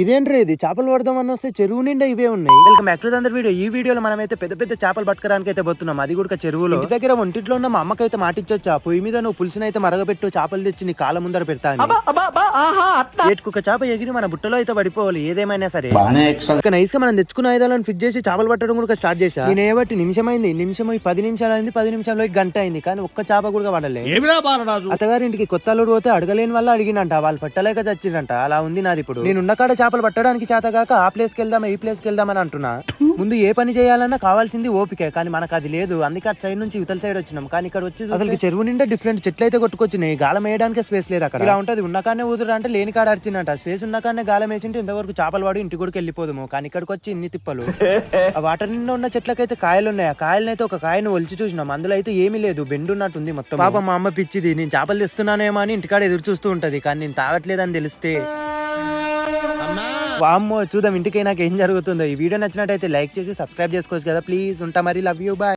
ఇదేంట్రా ఇది చేపలు పడదామని వస్తే చెరువు నిండా ఇవే ఉన్నాయి. Welcome back to another video. ఈ వీడియోలో మనం అయితే పెద్ద పెద్ద చేపలు పట్టుకోవడానికి అయితే పోతున్నాం, అది కూడా చెరువులో. ఇంటి దగ్గర ఒంటిట్లో ఉన్న మా అమ్మకైతే మాటిచ్చొచ్చా, పొయ్యి మీద నువ్వు పులుసుని అయితే మరగబెట్టు, చేపలు తెచ్చి నీ కాళ్ళ ముందర పెడతాను. ఏటుకొక చేప ఎగిరి మన బుట్టలో అయితే పడిపోవాలి ఏదేమైనా సరే. నైస్ గా మనం తెచ్చుకున్న ఆయుధాలను ఫిట్ చేసి చేపలు పట్టడం కూడా స్టార్ట్ చేసా. నేను ఏబట్టి నిమిషం అయింది, 10 నిమిషాలు అయింది, 10 నిమిషాల్లో గంట అయింది, కానీ ఒక్క చేప కూడా పడలే. అత్తగారింటికి కొత్త అల్లుడు పోతే అడగలేని వల్ల అడిగినంట, వాళ్ళు పట్టలేక చచ్చిరంట. అలా ఉంది నాది ఇప్పుడు. నేను ఉన్న కాడ చేపలు పట్టడానికి చేతగాక ఆ ప్లేస్ కి వెళ్దామా ఈ ప్లేస్ కి వెళ్దామని అంటున్నా. ముందు ఏ పని చేయాలన్నా కావాల్సింది ఓపిక, కానీ మనకు అది లేదు. అందుకే అటు సైడ్ నుంచి ఇవతల సైడ్ వచ్చినాం, కానీ ఇక్కడ వచ్చి అసలు చెరువు నిండా డిఫరెంట్ చెట్లు అయితే కొట్టుకొచ్చినాయి. గాలం వేయడానికి స్పేస్ లేదు అక్కడ. ఇలా ఉంటది, ఉన్న కానే ఊదురా అంటే లేని కాడ అరిచిందంట. స్పేస్ ఉన్న కానే గాలం వేసింటే ఇంతవరకు చేపలు వాడు ఇంటి కూడా వెళ్ళిపోదాము, కానీ ఇక్కడికి వచ్చి ఇన్ని తిప్పలు. ఆ వాటర్ నిండా ఉన్న చెట్లకైతే కాయలు ఉన్నాయి. ఆ కాయలనైతే ఒక కాయను ఒలిచి చూసినాం, అందులో అయితే ఏమీ లేదు, బెండున్నట్టుంది మొత్తం. పాప మా అమ్మ పిచ్చిది, నేను చేపలు తెస్తున్నానేమో అని ఇంటికాడ ఎదురు చూస్తూ ఉంటది, కానీ నేను తాగట్లేదని తెలిస్తే వామ్మో. చూద్దాం ఇంటికి నాకు ఏం జరుగుతుందో. ఈ వీడియో నచ్చినట్టయితే లైక్ చేసి సబ్స్క్రైబ్ చేసుకోవచ్చు కదా ప్లీజ్. ఉంటా మరి, లవ్ యూ, బాయ్.